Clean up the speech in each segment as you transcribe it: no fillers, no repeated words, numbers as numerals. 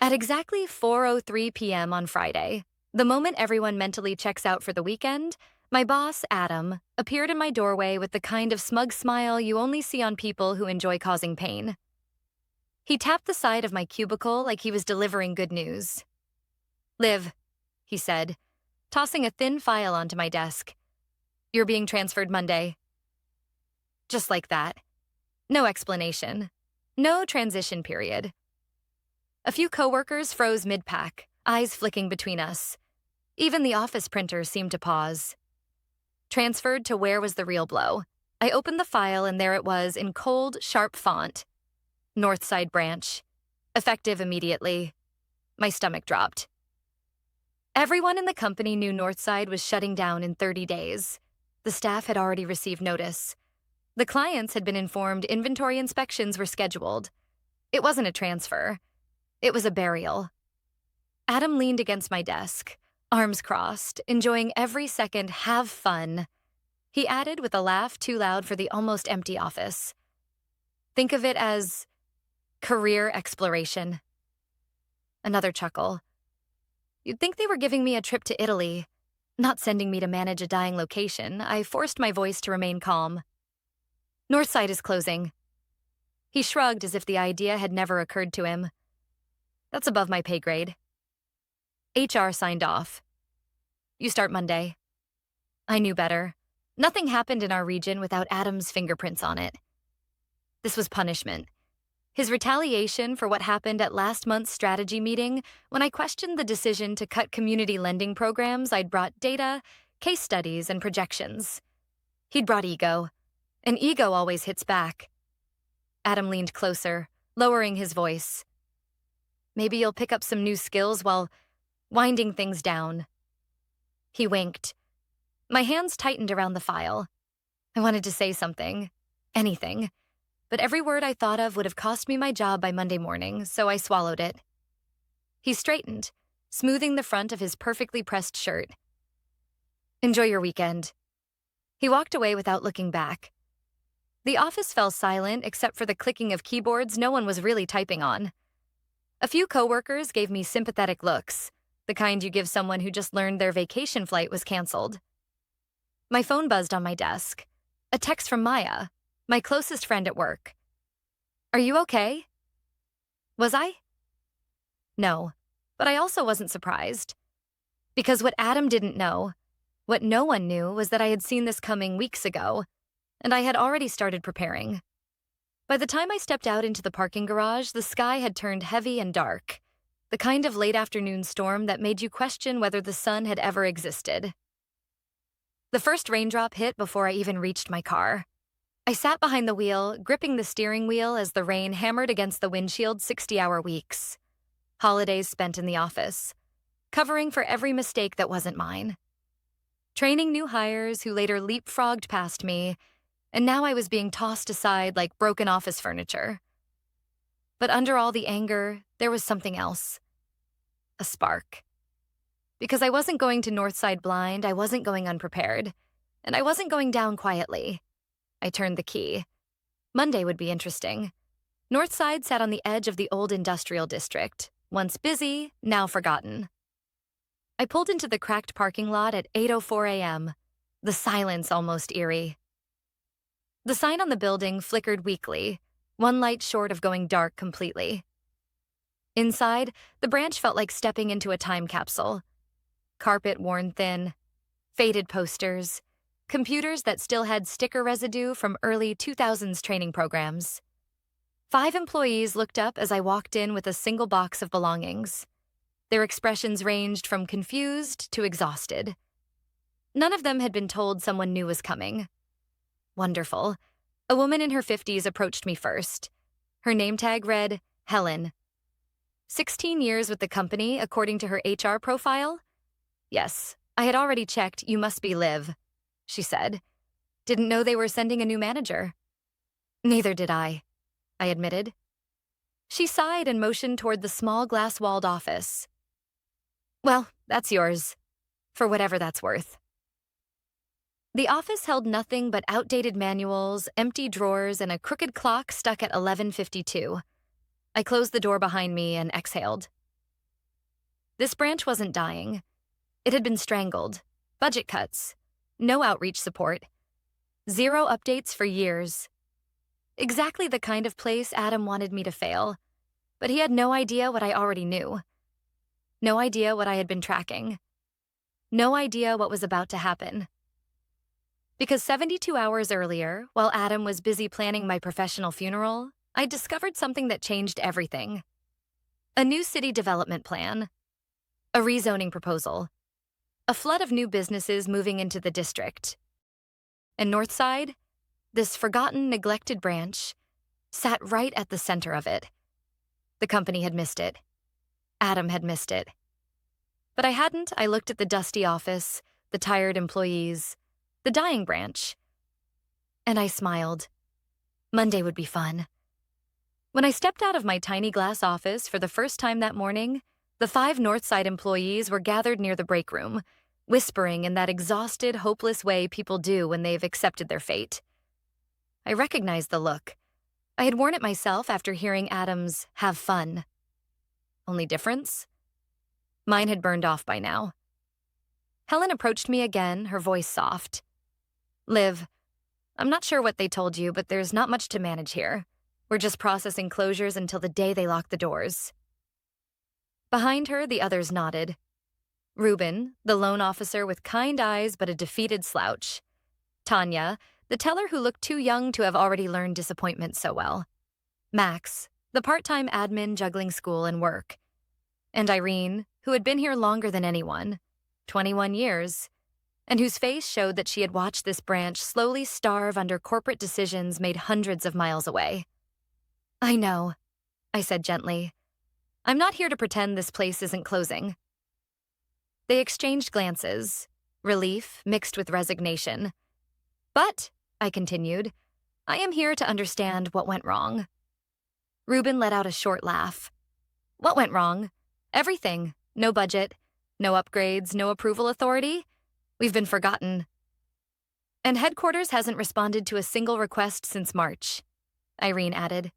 At exactly 4:03 p.m. on Friday, the moment everyone mentally checks out for the weekend, my boss, Adam, appeared in my doorway with the kind of smug smile you only see on people who enjoy causing pain. He tapped the side of my cubicle like he was delivering good news. "Liv," he said, tossing a thin file onto my desk. "You're being transferred Monday." Just like that. No explanation. No transition period. A few coworkers froze mid-pack, eyes flicking between us. Even the office printer seemed to pause. Transferred to where was the real blow. I opened the file and there it was in cold, sharp font. Northside branch. Effective immediately. My stomach dropped. Everyone in the company knew Northside was shutting down in 30 days. The staff had already received notice. The clients had been informed inventory inspections were scheduled. It wasn't a transfer. It was a burial. Adam leaned against my desk, arms crossed, enjoying every second. "Have fun," he added with a laugh too loud for the almost empty office. "Think of it as career exploration." Another chuckle. You'd think they were giving me a trip to Italy, not sending me to manage a dying location. I forced my voice to remain calm. "Northside is closing." He shrugged as if the idea had never occurred to him. "That's above my pay grade." HR signed off. "You start Monday." I knew better. Nothing happened in our region without Adam's fingerprints on it. This was punishment. His retaliation for what happened at last month's strategy meeting when I questioned the decision to cut community lending programs. I'd brought data, case studies, and projections. He'd brought ego, and ego always hits back. Adam leaned closer, lowering his voice. "Maybe you'll pick up some new skills while winding things down." He winked. My hands tightened around the file. I wanted to say something, anything, but every word I thought of would have cost me my job by Monday morning, so I swallowed it. He straightened, smoothing the front of his perfectly pressed shirt. "Enjoy your weekend." He walked away without looking back. The office fell silent except for the clicking of keyboards no one was really typing on. A few coworkers gave me sympathetic looks, the kind you give someone who just learned their vacation flight was canceled. My phone buzzed on my desk. A text from Maya, my closest friend at work. "Are you okay?" Was I? No, but I also wasn't surprised. Because what Adam didn't know, what no one knew, was that I had seen this coming weeks ago, and I had already started preparing. By the time I stepped out into the parking garage, the sky had turned heavy and dark, the kind of late afternoon storm that made you question whether the sun had ever existed. The first raindrop hit before I even reached my car. I sat behind the wheel, gripping the steering wheel as the rain hammered against the windshield 60-hour weeks. Holidays spent in the office, covering for every mistake that wasn't mine. Training new hires who later leapfrogged past me, and now I was being tossed aside like broken office furniture. But under all the anger, there was something else. A spark. Because I wasn't going to Northside blind, I wasn't going unprepared, and I wasn't going down quietly. I turned the key. Monday would be interesting. Northside sat on the edge of the old industrial district, once busy, now forgotten. I pulled into the cracked parking lot at 8:04 a.m., the silence almost eerie. The sign on the building flickered weakly, one light short of going dark completely. Inside, the branch felt like stepping into a time capsule. Carpet worn thin, faded posters, computers that still had sticker residue from early 2000s training programs. 5 employees looked up as I walked in with a single box of belongings. Their expressions ranged from confused to exhausted. None of them had been told someone new was coming. Wonderful. A woman in her 50s approached me first. Her name tag read, Helen. 16 years with the company, according to her HR profile? Yes, I had already checked. "You must be Liv," she said. "Didn't know they were sending a new manager." "Neither did I admitted. She sighed and motioned toward the small glass-walled office. "Well, that's yours, for whatever that's worth." The office held nothing but outdated manuals, empty drawers, and a crooked clock stuck at 11:52. I closed the door behind me and exhaled. This branch wasn't dying. It had been strangled. Budget cuts. No outreach support. Zero updates for years. Exactly the kind of place Adam wanted me to fail. But he had no idea what I already knew. No idea what I had been tracking. No idea what was about to happen. Because 72 hours earlier, while Adam was busy planning my professional funeral, I discovered something that changed everything. A new city development plan. A rezoning proposal. A flood of new businesses moving into the district. And Northside, this forgotten, neglected branch, sat right at the center of it. The company had missed it. Adam had missed it. But I hadn't. I looked at the dusty office, the tired employees, the dying branch. And I smiled. Monday would be fun. When I stepped out of my tiny glass office for the first time that morning, the 5 Northside employees were gathered near the break room, whispering in that exhausted, hopeless way people do when they've accepted their fate. I recognized the look. I had worn it myself after hearing Adam's "have fun." Only difference? Mine had burned off by now. Helen approached me again, her voice soft. "Liv, I'm not sure what they told you, but there's not much to manage here. We're just processing closures until the day they lock the doors." Behind her, the others nodded. Reuben, the loan officer with kind eyes but a defeated slouch. Tanya, the teller who looked too young to have already learned disappointment so well. Max, the part-time admin juggling school and work. And Irene, who had been here longer than anyone, 21 years, and whose face showed that she had watched this branch slowly starve under corporate decisions made hundreds of miles away. "I know," I said gently. "I'm not here to pretend this place isn't closing." They exchanged glances, relief mixed with resignation. "But," I continued, "I am here to understand what went wrong." Reuben let out a short laugh. "What went wrong? Everything. No budget, no upgrades, no approval authority. We've been forgotten. And headquarters hasn't responded to a single request since March," Irene added.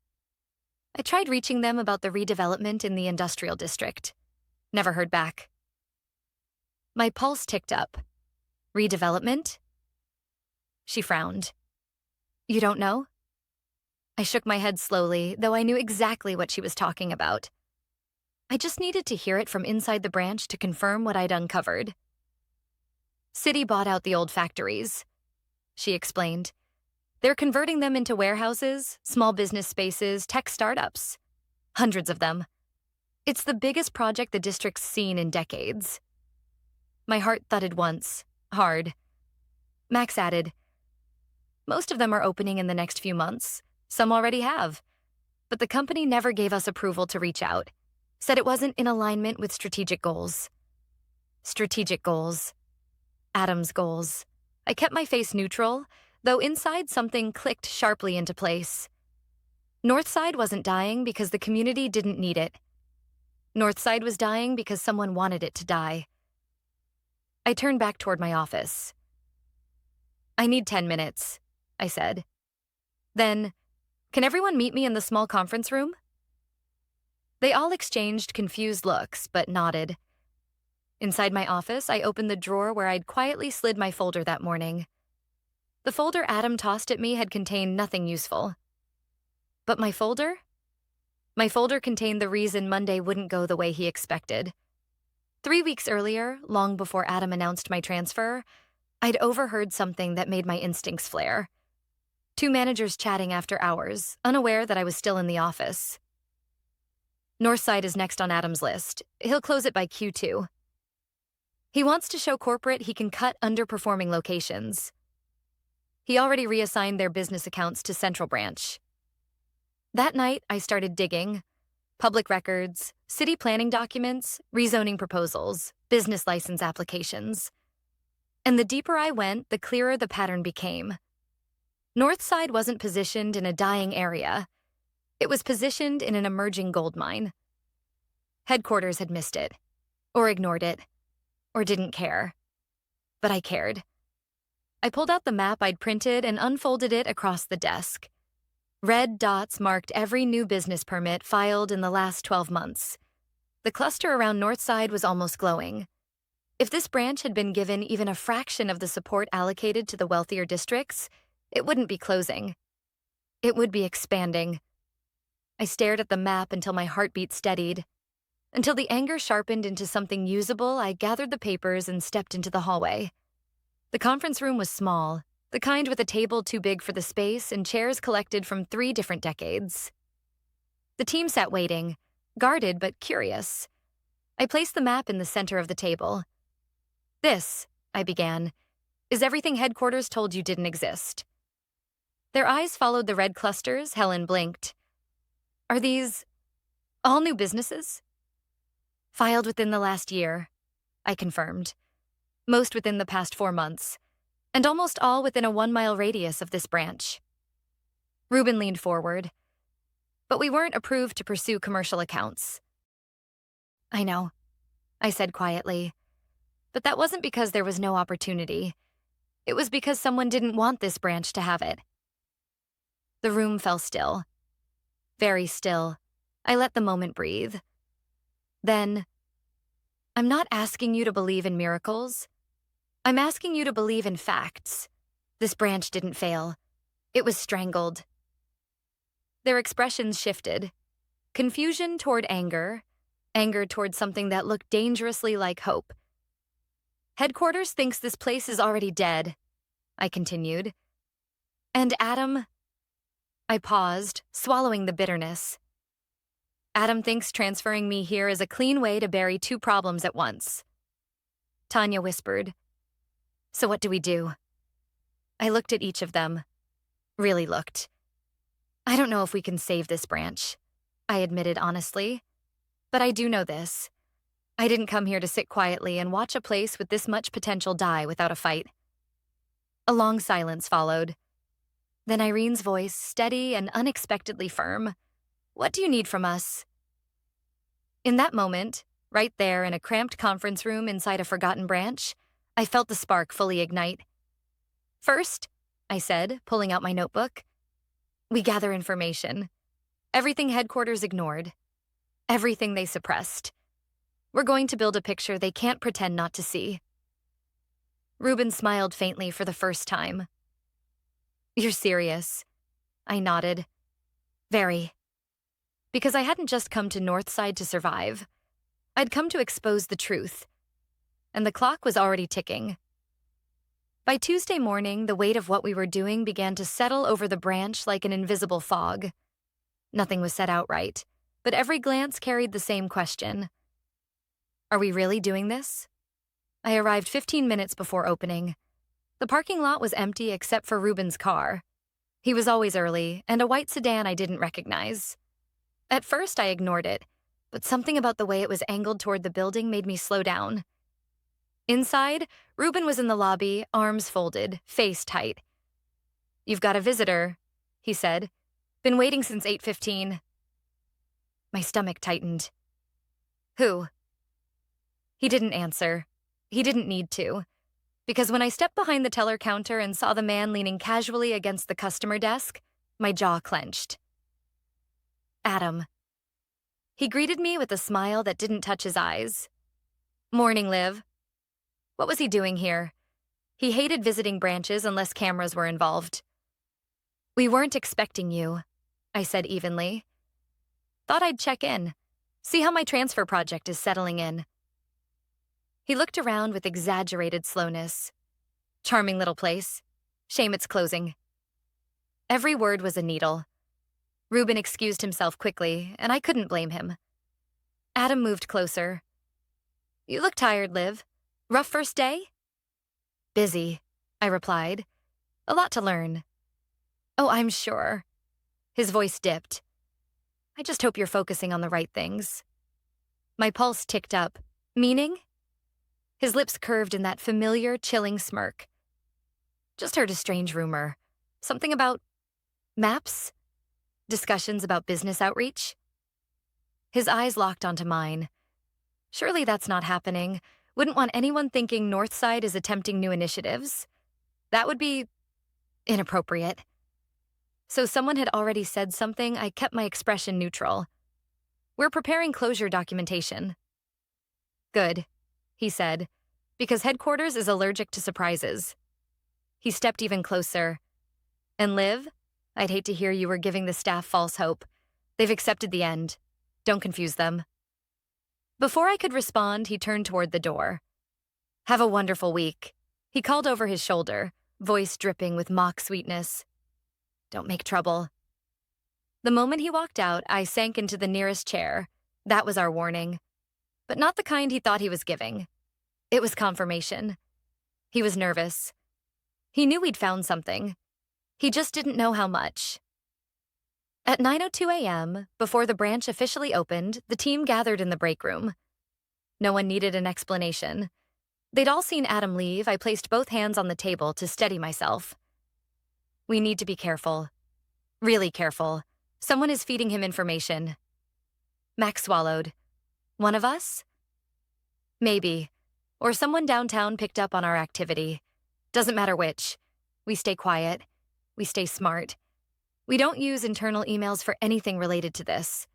"I tried reaching them about the redevelopment in the industrial district. Never heard back." My pulse ticked up. "Redevelopment?" She frowned. "You don't know?" I shook my head slowly, though I knew exactly what she was talking about. I just needed to hear it from inside the branch to confirm what I'd uncovered. "City bought out the old factories," she explained. "They're converting them into warehouses, small business spaces, tech startups. Hundreds of them. It's the biggest project the district's seen in decades." My heart thudded once, hard. Max added, "Most of them are opening in the next few months. Some already have. But the company never gave us approval to reach out. Said it wasn't in alignment with strategic goals." Strategic goals. Adam's goals. I kept my face neutral, though inside something clicked sharply into place. Northside wasn't dying because the community didn't need it. Northside was dying because someone wanted it to die. I turned back toward my office. "I need 10 minutes, I said. Then, can everyone meet me in the small conference room?" They all exchanged confused looks, but nodded. Inside my office, I opened the drawer where I'd quietly slid my folder that morning. The folder Adam tossed at me had contained nothing useful. But my folder? My folder contained the reason Monday wouldn't go the way he expected. 3 weeks earlier, long before Adam announced my transfer, I'd overheard something that made my instincts flare. 2 managers chatting after hours, unaware that I was still in the office. "Northside is next on Adam's list. He'll close it by Q2. He wants to show corporate he can cut underperforming locations. He already reassigned their business accounts to Central Branch." That night, I started digging. Public records, city planning documents, rezoning proposals, business license applications. And the deeper I went, the clearer the pattern became. Northside wasn't positioned in a dying area. It was positioned in an emerging gold mine. Headquarters had missed it, or ignored it, or didn't care. But I cared. I pulled out the map I'd printed and unfolded it across the desk. Red dots marked every new business permit filed in the last 12 months. The cluster around Northside was almost glowing. If this branch had been given even a fraction of the support allocated to the wealthier districts, it wouldn't be closing. It would be expanding. I stared at the map until my heartbeat steadied. Until the anger sharpened into something usable, I gathered the papers and stepped into the hallway. The conference room was small, the kind with a table too big for the space and chairs collected from 3 different decades. The team sat waiting, guarded but curious. I placed the map in the center of the table. "This," I began, "is everything headquarters told you didn't exist." Their eyes followed the red clusters. Helen blinked. "Are these all new businesses?" "Filed within the last year," I confirmed. "Most within the past 4 months, and almost all within a 1-mile radius of this branch." Reuben leaned forward. "But we weren't approved to pursue commercial accounts." "I know," I said quietly. "But that wasn't because there was no opportunity. It was because someone didn't want this branch to have it." The room fell still. Very still. I let the moment breathe. Then, "I'm not asking you to believe in miracles. I'm asking you to believe in facts. This branch didn't fail. It was strangled." Their expressions shifted. Confusion toward anger, anger toward something that looked dangerously like hope. "Headquarters thinks this place is already dead," I continued. "And Adam—" I paused, swallowing the bitterness. "Adam thinks transferring me here is a clean way to bury 2 problems at once." Tanya whispered. "So what do we do?" I looked at each of them. Really looked. "I don't know if we can save this branch," I admitted honestly. "But I do know this. I didn't come here to sit quietly and watch a place with this much potential die without a fight." A long silence followed. Then Irene's voice, steady and unexpectedly firm. "What do you need from us?" In that moment, right there in a cramped conference room inside a forgotten branch, I felt the spark fully ignite. "First," I said, pulling out my notebook, "we gather information. Everything headquarters ignored. Everything they suppressed. We're going to build a picture they can't pretend not to see." Reuben smiled faintly for the first time. "You're serious?" I nodded. "Very." Because I hadn't just come to Northside to survive. I'd come to expose the truth. And the clock was already ticking. By Tuesday morning, the weight of what we were doing began to settle over the branch like an invisible fog. Nothing was said outright, but every glance carried the same question. Are we really doing this? I arrived 15 minutes before opening. The parking lot was empty except for Reuben's car. He was always early, and a white sedan I didn't recognize. At first, I ignored it, but something about the way it was angled toward the building made me slow down. Inside, Reuben was in the lobby, arms folded, face tight. "You've got a visitor," he said. "Been waiting since 8:15. My stomach tightened. "Who?" He didn't answer. He didn't need to. Because when I stepped behind the teller counter and saw the man leaning casually against the customer desk, my jaw clenched. Adam. He greeted me with a smile that didn't touch his eyes. "Morning, Liv." What was he doing here? He hated visiting branches unless cameras were involved. "We weren't expecting you," I said evenly. "Thought I'd check in, see how my transfer project is settling in." He looked around with exaggerated slowness. "Charming little place. Shame it's closing." Every word was a needle. Reuben excused himself quickly, and I couldn't blame him. Adam moved closer. "You look tired, Liv. Rough first day?" "Busy," I replied. "A lot to learn." "Oh, I'm sure." His voice dipped. "I just hope you're focusing on the right things." My pulse ticked up. "Meaning?" His lips curved in that familiar, chilling smirk. "Just heard a strange rumor. Something about maps? Discussions about business outreach?" His eyes locked onto mine. Surely that's not happening. Wouldn't want anyone thinking Northside is attempting new initiatives. That would be inappropriate. So someone had already said something. I kept my expression neutral. We're preparing closure documentation. Good, he said, because headquarters is allergic to surprises. He stepped even closer. And Liv, I'd hate to hear you were giving the staff false hope. They've accepted the end. Don't confuse them. Before I could respond, he turned toward the door. Have a wonderful week. He called over his shoulder, voice dripping with mock sweetness. Don't make trouble. The moment he walked out, I sank into the nearest chair. That was our warning. But not the kind he thought he was giving. It was confirmation. He was nervous. He knew we'd found something. He just didn't know how much. At 9:02 a.m., before the branch officially opened, the team gathered in the break room. No one needed an explanation. They'd all seen Adam leave. I placed both hands on the table to steady myself. We need to be careful. Really careful. Someone is feeding him information. Max swallowed. One of us? Maybe. Or someone downtown picked up on our activity. Doesn't matter which. We stay quiet. We stay smart. We don't use internal emails for anything related to this.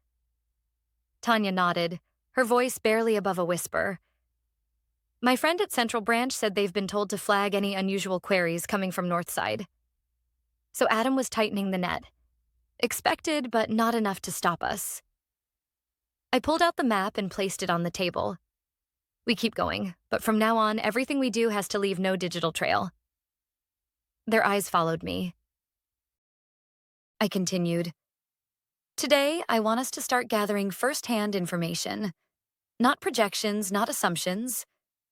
Tanya nodded, her voice barely above a whisper. My friend at Central Branch said they've been told to flag any unusual queries coming from Northside. So Adam was tightening the net. Expected, but not enough to stop us. I pulled out the map and placed it on the table. We keep going, but from now on, everything we do has to leave no digital trail. Their eyes followed me. I continued. Today, I want us to start gathering first-hand information. Not projections, not assumptions.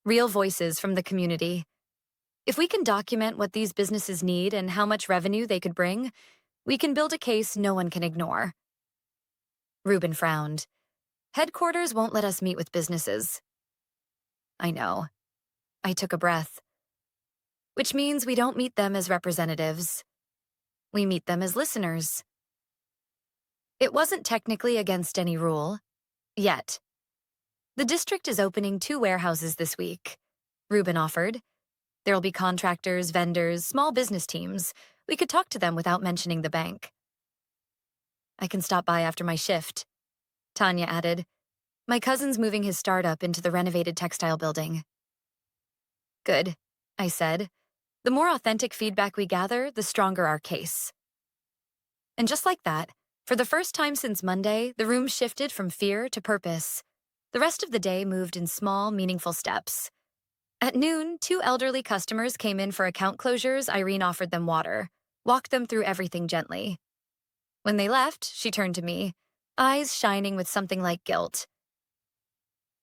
Real voices from the community. If we can document what these businesses need and how much revenue they could bring, we can build a case no one can ignore. Ruben frowned. Headquarters won't let us meet with businesses. I know. I took a breath. Which means we don't meet them as representatives. We meet them as listeners. It wasn't technically against any rule. Yet. The district is opening 2 warehouses this week. Ruben offered. There'll be contractors, vendors, small business teams. We could talk to them without mentioning the bank. I can stop by after my shift, Tanya added. My cousin's moving his startup into the renovated textile building. Good, I said. The more authentic feedback we gather, the stronger our case. And just like that, for the first time since Monday, the room shifted from fear to purpose. The rest of the day moved in small, meaningful steps. At noon, 2 elderly customers came in for account closures. Irene offered them water, walked them through everything gently. When they left, she turned to me, eyes shining with something like guilt.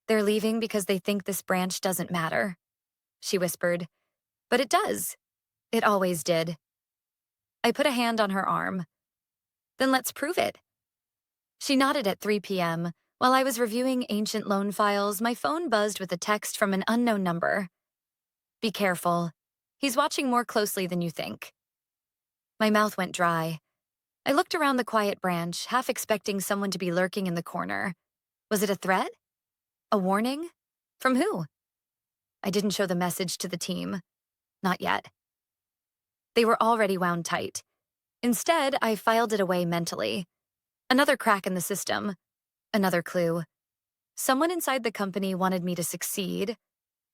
They're leaving because they think this branch doesn't matter, she whispered. But it does. It always did. I put a hand on her arm. Then let's prove it. She nodded at 3 p.m. While I was reviewing ancient loan files, my phone buzzed with a text from an unknown number. Be careful. He's watching more closely than you think. My mouth went dry. I looked around the quiet branch, half expecting someone to be lurking in the corner. Was it a threat? A warning? From who? I didn't show the message to the team. Not yet. They were already wound tight. Instead, I filed it away mentally. Another crack in the system. Another clue. Someone inside the company wanted me to succeed,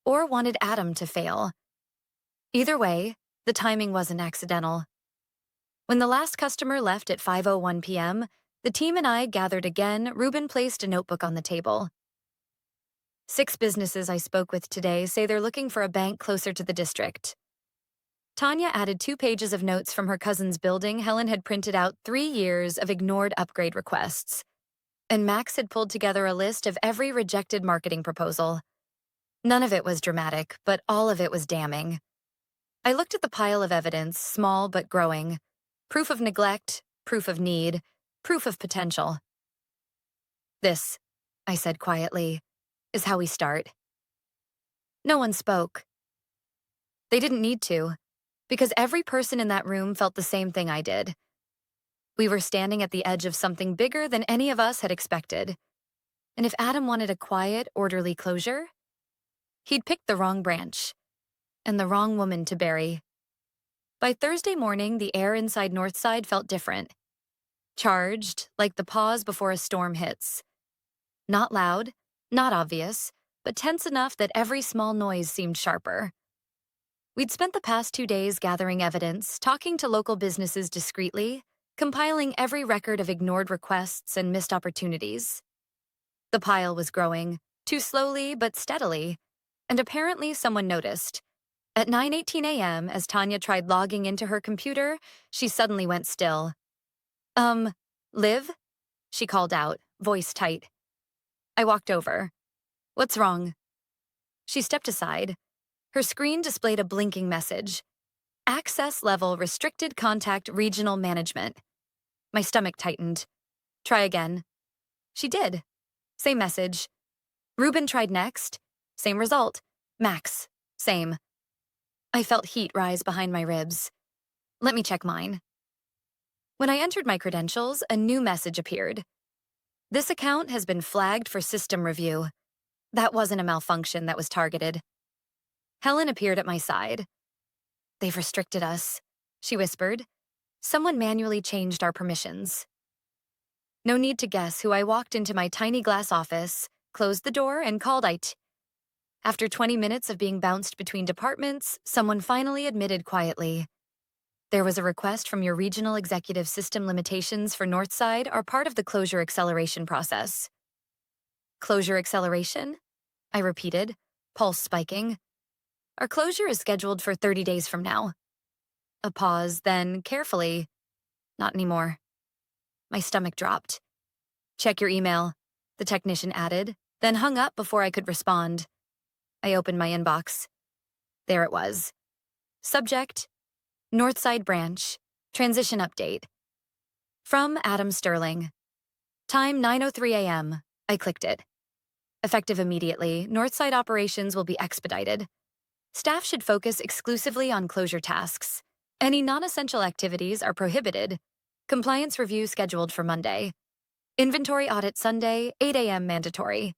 or wanted Adam to fail. Either way, the timing wasn't accidental. When the last customer left at 5:01 p.m., the team and I gathered again. Ruben placed a notebook on the table. 6 businesses I spoke with today say they're looking for a bank closer to the district. Tanya added 2 pages of notes from her cousin's building. Helen had printed out 3 years of ignored upgrade requests. And Max had pulled together a list of every rejected marketing proposal. None of it was dramatic, but all of it was damning. I looked at the pile of evidence, small but growing. Proof of neglect, proof of need, proof of potential. This, I said quietly, is how we start. No one spoke. They didn't need to, because every person in that room felt the same thing I did. We were standing at the edge of something bigger than any of us had expected. And if Adam wanted a quiet, orderly closure, he'd picked the wrong branch and the wrong woman to bury. By Thursday morning, the air inside Northside felt different. Charged, like the pause before a storm hits. Not loud, not obvious, but tense enough that every small noise seemed sharper. We'd spent the past 2 days gathering evidence, talking to local businesses discreetly, compiling every record of ignored requests and missed opportunities. The pile was growing, too slowly but steadily, and apparently someone noticed. At 9:18 a.m., as Tanya tried logging into her computer, she suddenly went still. Liv? She called out, voice tight. I walked over. What's wrong? She stepped aside. Her screen displayed a blinking message. Access level restricted contact regional management. My stomach tightened. Try again. She did. Same message. Ruben tried next. Same result. Max. Same. I felt heat rise behind my ribs. Let me check mine. When I entered my credentials, a new message appeared. This account has been flagged for system review. That wasn't a malfunction that was targeted. Helen appeared at my side. They've restricted us, she whispered. Someone manually changed our permissions. No need to guess who I walked into my tiny glass office, closed the door, and called IT. After 20 minutes of being bounced between departments, someone finally admitted quietly. There was a request from your regional executive system limitations for Northside are part of the closure acceleration process. Closure acceleration? I repeated, pulse spiking. Our closure is scheduled for 30 days from now. A pause, then, carefully, not anymore. My stomach dropped. Check your email, the technician added, then hung up before I could respond. I opened my inbox. There it was. Subject, Northside Branch, Transition Update. From Adam Sterling. Time 9:03 a.m. I clicked it. Effective immediately, Northside operations will be expedited. Staff should focus exclusively on closure tasks. Any non-essential activities are prohibited. Compliance review scheduled for Monday. Inventory audit Sunday, 8 a.m. mandatory.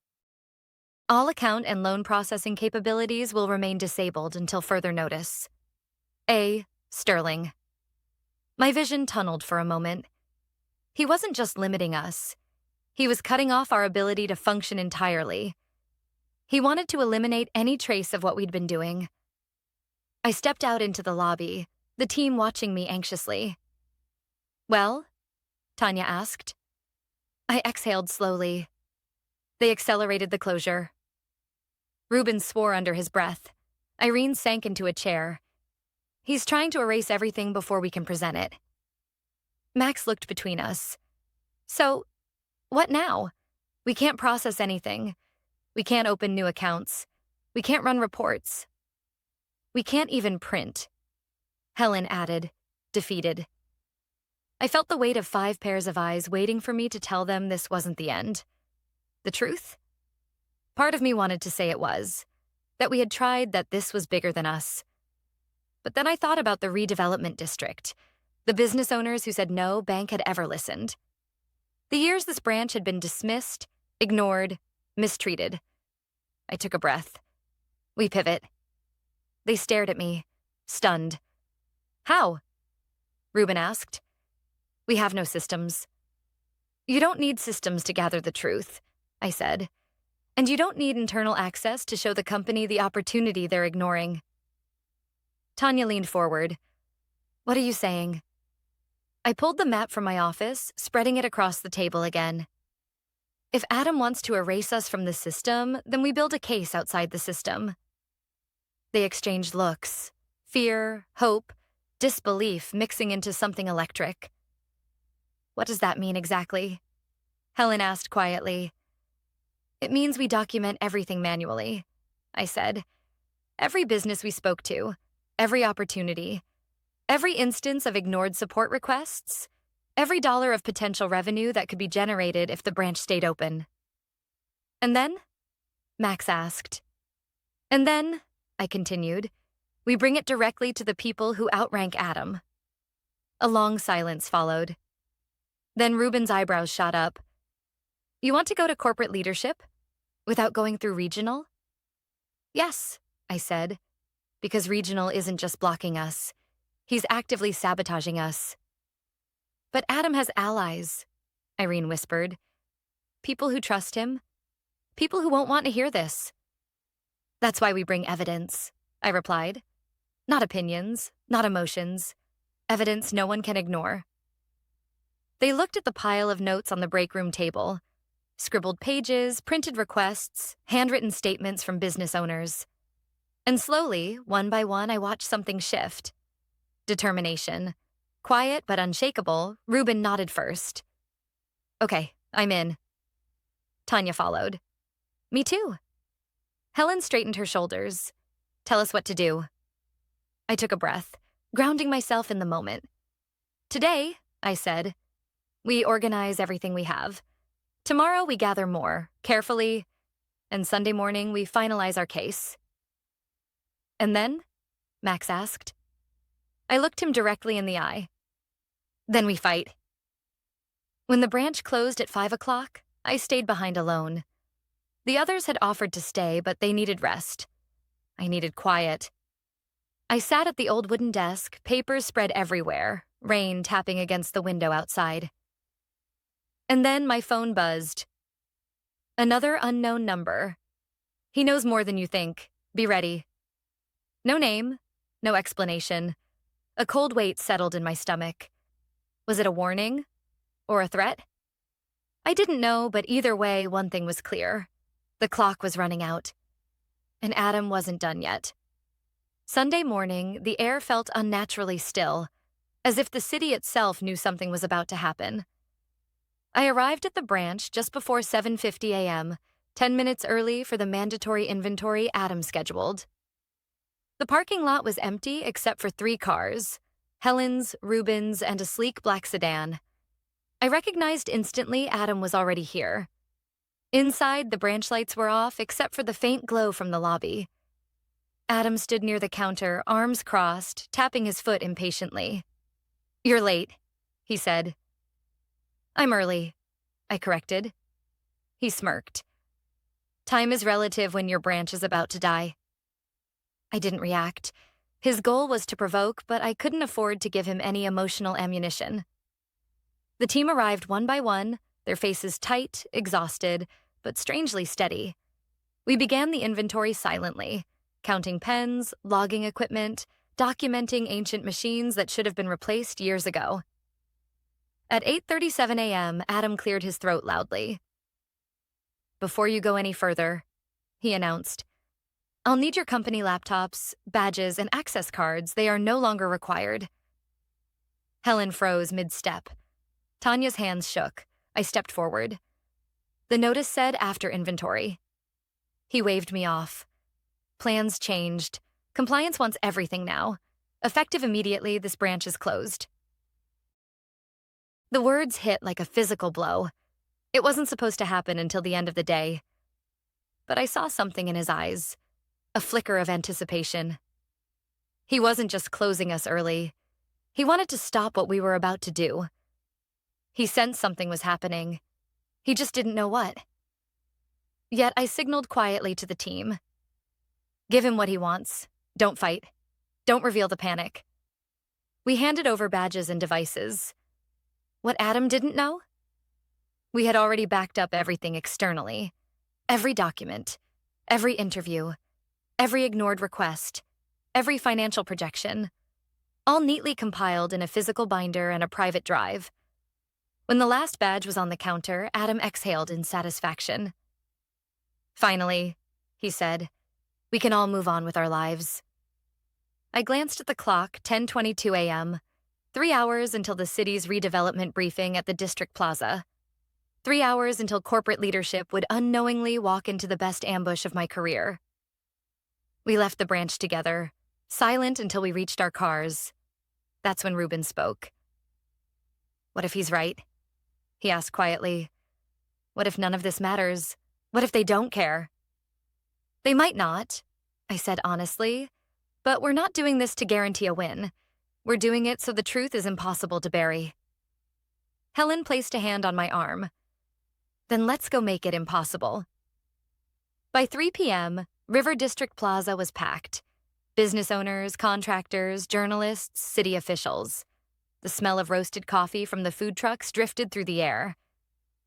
All account and loan processing capabilities will remain disabled until further notice. A. Sterling. My vision tunneled for a moment. He wasn't just limiting us. He was cutting off our ability to function entirely. He wanted to eliminate any trace of what we'd been doing. I stepped out into the lobby, the team watching me anxiously. Well? Tanya asked. I exhaled slowly. They accelerated the closure. Ruben swore under his breath. Irene sank into a chair. He's trying to erase everything before we can present it. Max looked between us. So, what now? We can't process anything. We can't open new accounts. We can't run reports. We can't even print. Helen added, defeated. I felt the weight of 5 pairs of eyes waiting for me to tell them this wasn't the end. The truth? Part of me wanted to say it was, that we had tried, that this was bigger than us. But then I thought about the redevelopment district, the business owners who said no bank had ever listened. The years this branch had been dismissed, ignored, mistreated. I took a breath. We pivot. They stared at me, stunned. How? Ruben asked. We have no systems. You don't need systems to gather the truth, I said. And you don't need internal access to show the company the opportunity they're ignoring. Tanya leaned forward. What are you saying? I pulled the map from my office, spreading it across the table again. If Adam wants to erase us from the system, then we build a case outside the system. They exchanged looks, fear, hope, disbelief mixing into something electric. What does that mean exactly? Helen asked quietly. It means we document everything manually, I said. Every business we spoke to, every opportunity, every instance of ignored support requests, every dollar of potential revenue that could be generated if the branch stayed open. And then? Max asked. And then, I continued, we bring it directly to the people who outrank Adam. A long silence followed. Then Ruben's eyebrows shot up. You want to go to corporate leadership? Without going through regional? Yes, I said, because regional isn't just blocking us. He's actively sabotaging us. But Adam has allies, Irene whispered. People who trust him, People who won't want to hear this. That's why we bring evidence, I replied. Not opinions, not emotions. Evidence no one can ignore. They looked at the pile of notes on the break room table. Scribbled pages, printed requests, handwritten statements from business owners. And slowly, one by one, I watched something shift. Determination. Quiet but unshakable, Reuben nodded first. Okay, I'm in. Tanya followed. Me too. Helen straightened her shoulders. Tell us what to do. I took a breath, grounding myself in the moment. Today, I said, we organize everything we have. Tomorrow we gather more, carefully, and Sunday morning we finalize our case. And then? Max asked. I looked him directly in the eye. Then we fight. When the branch closed at 5 o'clock, I stayed behind alone. The others had offered to stay, but they needed rest. I needed quiet. I sat at the old wooden desk, papers spread everywhere, rain tapping against the window outside. And then my phone buzzed. Another unknown number. He knows more than you think. Be ready. No name, no explanation. A cold weight settled in my stomach. Was it a warning? Or a threat? I didn't know, but either way, one thing was clear. The clock was running out. And Adam wasn't done yet. Sunday morning, the air felt unnaturally still, as if the city itself knew something was about to happen. I arrived at the branch just before 7:50 a.m., 10 minutes early for the mandatory inventory Adam scheduled. The parking lot was empty except for 3 cars, Helen's, Reuben's, and a sleek black sedan. I recognized instantly Adam was already here. Inside, the branch lights were off except for the faint glow from the lobby. Adam stood near the counter, arms crossed, tapping his foot impatiently. You're late, he said. I'm early, I corrected. He smirked. Time is relative when your branch is about to die. I didn't react. His goal was to provoke, but I couldn't afford to give him any emotional ammunition. The team arrived one by one, their faces tight, exhausted, but strangely steady. We began the inventory silently, counting pens, logging equipment, documenting ancient machines that should have been replaced years ago. At 8:37 a.m., Adam cleared his throat loudly. Before you go any further, he announced, I'll need your company laptops, badges, and access cards. They are no longer required. Helen froze mid-step. Tanya's hands shook. I stepped forward. The notice said after inventory. He waved me off. Plans changed. Compliance wants everything now. Effective immediately, this branch is closed. The words hit like a physical blow. It wasn't supposed to happen until the end of the day. But I saw something in his eyes. A flicker of anticipation. He wasn't just closing us early. He wanted to stop what we were about to do. He sensed something was happening. He just didn't know what. Yet I signaled quietly to the team. Give him what he wants. Don't fight. Don't reveal the panic. We handed over badges and devices. What Adam didn't know? We had already backed up everything externally. Every document, every interview, every ignored request, every financial projection, all neatly compiled in a physical binder and a private drive. When the last badge was on the counter, Adam exhaled in satisfaction. Finally, he said, we can all move on with our lives. I glanced at the clock, 10:22 a.m., 3 hours until the city's redevelopment briefing at the District Plaza. 3 hours until corporate leadership would unknowingly walk into the best ambush of my career. We left the branch together, silent until we reached our cars. That's when Reuben spoke. What if he's right? He asked quietly. What if none of this matters? What if they don't care? They might not, I said honestly, but we're not doing this to guarantee a win. We're doing it so the truth is impossible to bury. Helen placed a hand on my arm. Then let's go make it impossible. By 3 p.m., River District Plaza was packed. Business owners, contractors, journalists, city officials. The smell of roasted coffee from the food trucks drifted through the air.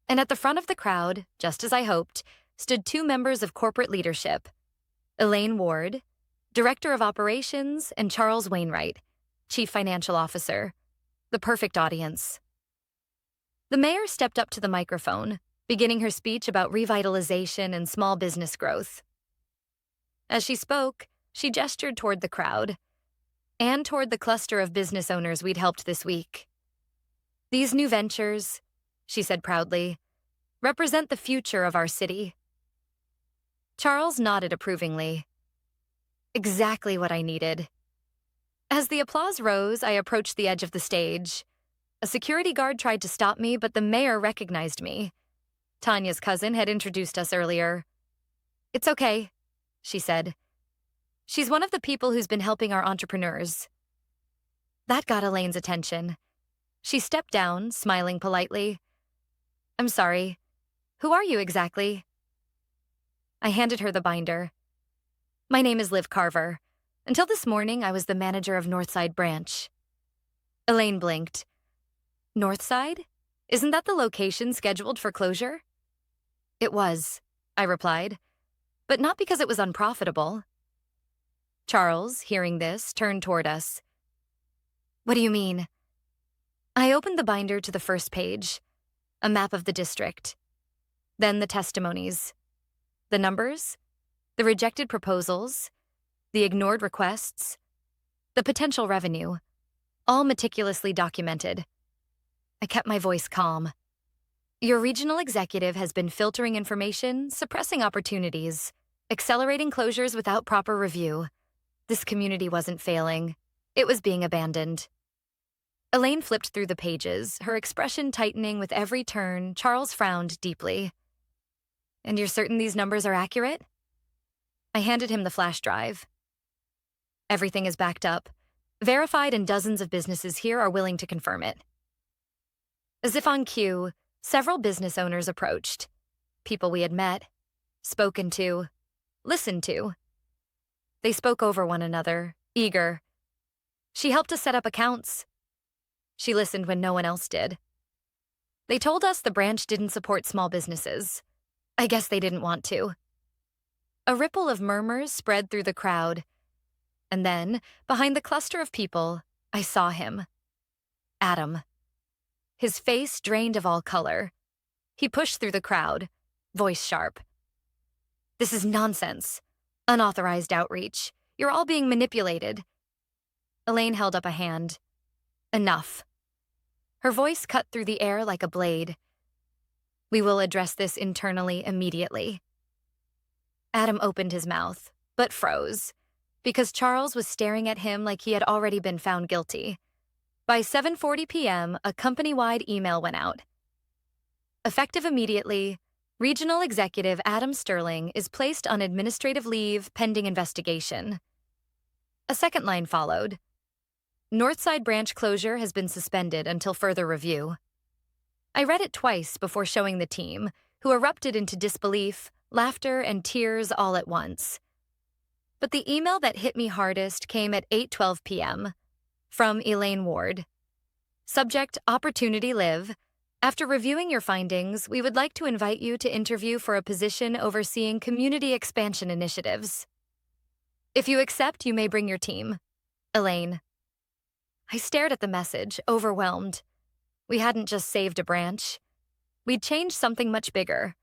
And at the front of the crowd, just as I hoped, stood two members of corporate leadership, Elaine Ward, Director of Operations, and Charles Wainwright, Chief Financial Officer. The perfect audience. The mayor stepped up to the microphone, beginning her speech about revitalization and small business growth. As she spoke, she gestured toward the crowd and toward the cluster of business owners we'd helped this week. These new ventures, she said proudly, represent the future of our city. Charles nodded approvingly. Exactly what I needed. As the applause rose, I approached the edge of the stage. A security guard tried to stop me, but the mayor recognized me. Tanya's cousin had introduced us earlier. "It's okay," she said. "She's one of the people who's been helping our entrepreneurs." That got Elaine's attention. She stepped down, smiling politely. "I'm sorry. Who are you exactly?" I handed her the binder. "My name is Liv Carver. Until this morning, I was the manager of Northside Branch." Elaine blinked. "Northside? Isn't that the location scheduled for closure?" "It was," I replied, "but not because it was unprofitable." Charles, hearing this, turned toward us. "What do you mean?" I opened the binder to the first page, a map of the district. Then the testimonies. The numbers, the rejected proposals, the ignored requests, the potential revenue, all meticulously documented. I kept my voice calm. "Your regional executive has been filtering information, suppressing opportunities, accelerating closures without proper review. This community wasn't failing. It was being abandoned." Elaine flipped through the pages, her expression tightening with every turn. Charles frowned deeply. "And you're certain these numbers are accurate?" I handed him the flash drive. "Everything is backed up, verified, and dozens of businesses here are willing to confirm it." As if on cue, several business owners approached. People we had met, spoken to, listened to. They spoke over one another, eager. She helped us set up accounts. She listened when no one else did. They told us the branch didn't support small businesses. I guess they didn't want to. A ripple of murmurs spread through the crowd. And then, behind the cluster of people, I saw him. Adam. His face drained of all color. He pushed through the crowd, voice sharp. "This is nonsense. Unauthorized outreach. You're all being manipulated." Elaine held up a hand. "Enough." Her voice cut through the air like a blade. "We will address this internally immediately." Adam opened his mouth, but froze, because Charles was staring at him like he had already been found guilty. By 7:40 p.m., a company-wide email went out. "Effective immediately, Regional Executive Adam Sterling is placed on administrative leave pending investigation." A second line followed. "Northside branch closure has been suspended until further review." I read it twice before showing the team, who erupted into disbelief, laughter, and tears all at once. But the email that hit me hardest came at 8:12 p.m. from Elaine Ward. Subject: Opportunity Live. After reviewing your findings, we would like to invite you to interview for a position overseeing community expansion initiatives. If you accept, you may bring your team. Elaine. I stared at the message, overwhelmed. We hadn't just saved a branch. We'd changed something much bigger.